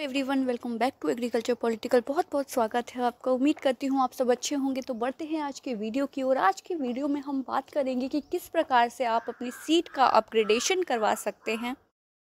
Everyone, welcome back to agriculture political. बहुत बहुत स्वागत है आपका। उम्मीद करती हूँ आप सब अच्छे होंगे। तो बढ़ते हैं आज के वीडियो की ओर। आज के वीडियो में हम बात करेंगे कि किस प्रकार से आप अपनी सीट का अपग्रेडेशन करवा सकते हैं।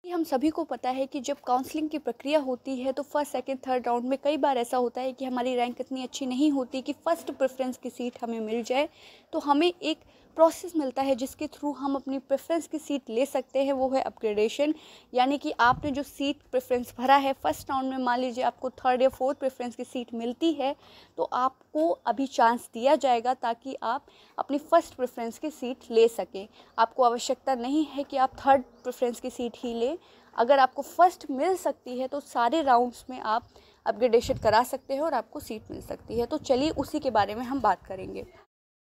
ये हम सभी को पता है कि जब काउंसलिंग की प्रक्रिया होती है तो फर्स्ट सेकंड थर्ड राउंड में कई बार ऐसा होता है कि हमारी रैंक इतनी अच्छी नहीं होती कि फ़र्स्ट प्रेफरेंस की सीट हमें मिल जाए। तो हमें एक प्रोसेस मिलता है जिसके थ्रू हम अपनी प्रेफरेंस की सीट ले सकते हैं, वो है अपग्रेडेशन। यानी कि आपने जो सीट प्रेफरेंस भरा है फर्स्ट राउंड में, मान लीजिए आपको थर्ड या फोर्थ प्रेफरेंस की सीट मिलती है तो आपको अभी चांस दिया जाएगा ताकि आप अपनी फ़र्स्ट प्रेफरेंस की सीट ले सकें। आपको आवश्यकता नहीं है कि आप थर्ड प्रेफरेंस की सीट ही लें। अगर आपको फर्स्ट मिल सकती है तो सारे राउंड्स में आप अपग्रेडेशन करा सकते हैं और आपको सीट मिल सकती है। तो चलिए उसी के बारे में हम बात करेंगे।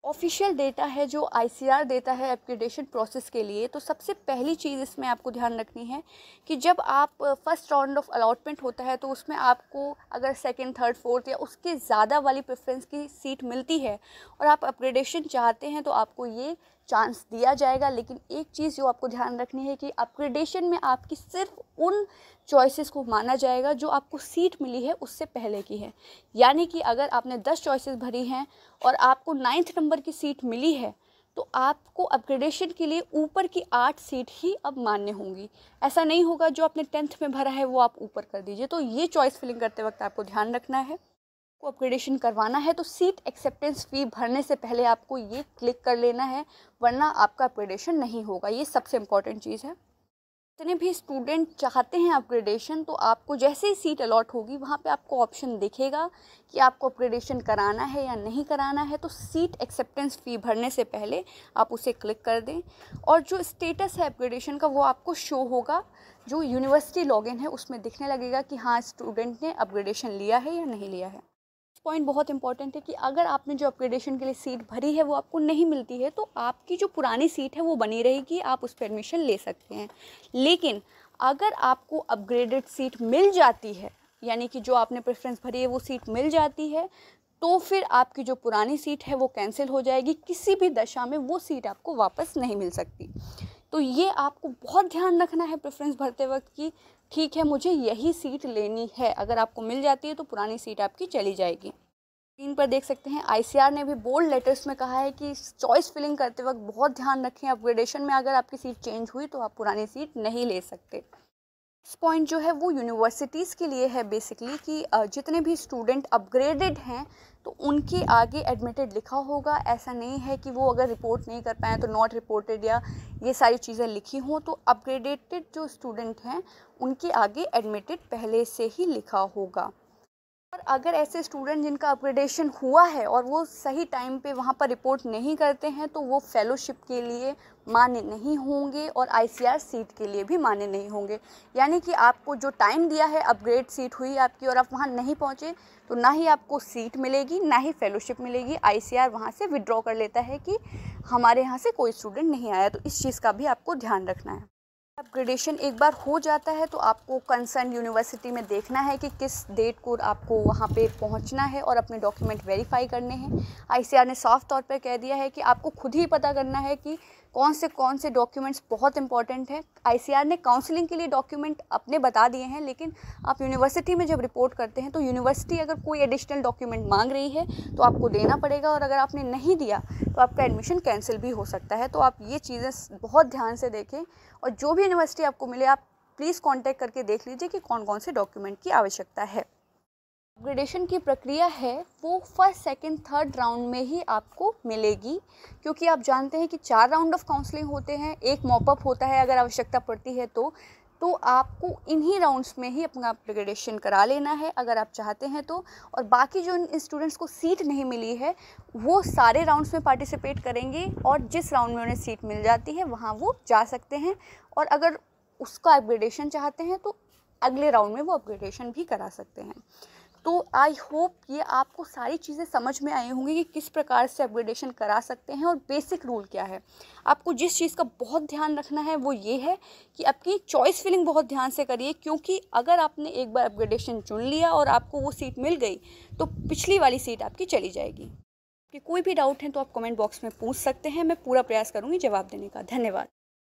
ऑफिशियल डेटा है जो आईसीआर देता है अपग्रेडेशन प्रोसेस के लिए। तो सबसे पहली चीज़ इसमें आपको ध्यान रखनी है कि जब आप फर्स्ट राउंड ऑफ अलॉटमेंट होता है तो उसमें आपको अगर सेकंड थर्ड फोर्थ या उसके ज़्यादा वाली प्रेफरेंस की सीट मिलती है और आप अपग्रेडेशन चाहते हैं तो आपको ये चांस दिया जाएगा। लेकिन एक चीज़ जो आपको ध्यान रखनी है कि अपग्रेडेशन में आपकी सिर्फ उन चॉइसेस को माना जाएगा जो आपको सीट मिली है उससे पहले की है। यानी कि अगर आपने 10 चॉइसेस भरी हैं और आपको 9th नंबर की सीट मिली है तो आपको अपग्रेडेशन के लिए ऊपर की 8 सीट ही अब मान्य होंगी। ऐसा नहीं होगा जो आपने 10th में भरा है वो आप ऊपर कर दीजिए। तो ये चॉइस फिलिंग करते वक्त आपको ध्यान रखना है। को अपग्रेडेशन करवाना है तो सीट एक्सेप्टेंस फ़ी भरने से पहले आपको ये क्लिक कर लेना है, वरना आपका अपग्रेडेशन नहीं होगा। ये सबसे इम्पॉर्टेंट चीज़ है। जितने भी स्टूडेंट चाहते हैं अपग्रेडेशन तो आपको जैसे ही सीट अलॉट होगी वहाँ पे आपको ऑप्शन दिखेगा कि आपको अपग्रेडेशन कराना है या नहीं कराना है। तो सीट एक्सेप्टेंस फ़ी भरने से पहले आप उसे क्लिक कर दें और जो स्टेटस है अपग्रेडेशन का वो आपको शो होगा। जो यूनिवर्सिटी लॉगिन है उसमें दिखने लगेगा कि हाँ, स्टूडेंट ने अपग्रेडेशन लिया है या नहीं लिया है। पॉइंट बहुत इंपॉर्टेंट है कि अगर आपने जो अपग्रेडेशन के लिए सीट भरी है वो आपको नहीं मिलती है तो आपकी जो पुरानी सीट है वो बनी रहेगी, आप उस पर एडमिशन ले सकते हैं। लेकिन अगर आपको अपग्रेडेड सीट मिल जाती है, यानी कि जो आपने प्रेफरेंस भरी है वो सीट मिल जाती है, तो फिर आपकी जो पुरानी सीट है वो कैंसिल हो जाएगी। किसी भी दशा में वो सीट आपको वापस नहीं मिल सकती। तो ये आपको बहुत ध्यान रखना है प्रेफरेंस भरते वक्त कि ठीक है, मुझे यही सीट लेनी है। अगर आपको मिल जाती है तो पुरानी सीट आपकी चली जाएगी। स्क्रीन पर देख सकते हैं आईसीआर ने भी बोल्ड लेटर्स में कहा है कि चॉइस फिलिंग करते वक्त बहुत ध्यान रखें। अपग्रेडेशन में अगर आपकी सीट चेंज हुई तो आप पुरानी सीट नहीं ले सकते। इस पॉइंट जो है वो यूनिवर्सिटीज़ के लिए है बेसिकली कि जितने भी स्टूडेंट अपग्रेडेड हैं तो उनके आगे एडमिटेड लिखा होगा। ऐसा नहीं है कि वो अगर रिपोर्ट नहीं कर पाए तो नॉट रिपोर्टेड या ये सारी चीज़ें लिखी हों। तो अपग्रेडेड जो स्टूडेंट हैं उनके आगे एडमिटेड पहले से ही लिखा होगा। और अगर ऐसे स्टूडेंट जिनका अपग्रेडेशन हुआ है और वो सही टाइम पे वहाँ पर रिपोर्ट नहीं करते हैं तो वो फेलोशिप के लिए मान्य नहीं होंगे और आईसीआर सीट के लिए भी मान्य नहीं होंगे। यानी कि आपको जो टाइम दिया है, अपग्रेड सीट हुई आपकी और आप वहाँ नहीं पहुँचे तो ना ही आपको सीट मिलेगी ना ही फेलोशिप मिलेगी। आईसीआर वहाँ से विड्रॉ कर लेता है कि हमारे यहाँ से कोई स्टूडेंट नहीं आया। तो इस चीज़ का भी आपको ध्यान रखना है। अपग्रेडेशन एक बार हो जाता है तो आपको कंसर्न यूनिवर्सिटी में देखना है कि किस डेट को आपको वहाँ पे पहुँचना है और अपने डॉक्यूमेंट वेरीफाई करने हैं। आईसीआर ने साफ तौर पे कह दिया है कि आपको खुद ही पता करना है कि कौन से डॉक्यूमेंट्स बहुत इंपॉर्टेंट हैं। आईसीआर ने काउंसलिंग के लिए डॉक्यूमेंट अपने बता दिए हैं, लेकिन आप यूनिवर्सिटी में जब रिपोर्ट करते हैं तो यूनिवर्सिटी अगर कोई एडिशनल डॉक्यूमेंट मांग रही है तो आपको देना पड़ेगा और अगर आपने नहीं दिया तो आपका एडमिशन कैंसिल भी हो सकता है। तो आप ये चीज़ें बहुत ध्यान से देखें और जो भी यूनिवर्सिटी आपको मिले आप प्लीज़ कांटेक्ट करके देख लीजिए कि कौन कौन से डॉक्यूमेंट की आवश्यकता है। अपग्रेडेशन की प्रक्रिया है वो फर्स्ट सेकंड थर्ड राउंड में ही आपको मिलेगी, क्योंकि आप जानते हैं कि 4 राउंड ऑफ काउंसलिंग होते हैं, एक मॉपअप होता है अगर आवश्यकता पड़ती है तो आपको इन्हीं राउंड्स में ही अपना अपग्रेडेशन करा लेना है अगर आप चाहते हैं तो। और बाकी जो इन स्टूडेंट्स को सीट नहीं मिली है वो सारे राउंड्स में पार्टिसिपेट करेंगे और जिस राउंड में उन्हें सीट मिल जाती है वहाँ वो जा सकते हैं और अगर उसका अपग्रेडेशन चाहते हैं तो अगले राउंड में वो अपग्रेडेशन भी करा सकते हैं। तो आई होप ये आपको सारी चीज़ें समझ में आई होंगी कि किस प्रकार से अपग्रेडेशन करा सकते हैं और बेसिक रूल क्या है। आपको जिस चीज़ का बहुत ध्यान रखना है वो ये है कि आपकी चॉइस फिलिंग बहुत ध्यान से करिए, क्योंकि अगर आपने एक बार अपग्रेडेशन चुन लिया और आपको वो सीट मिल गई तो पिछली वाली सीट आपकी चली जाएगी। कि कोई भी डाउट है तो आप कमेंट बॉक्स में पूछ सकते हैं, मैं पूरा प्रयास करूँगी जवाब देने का। धन्यवाद।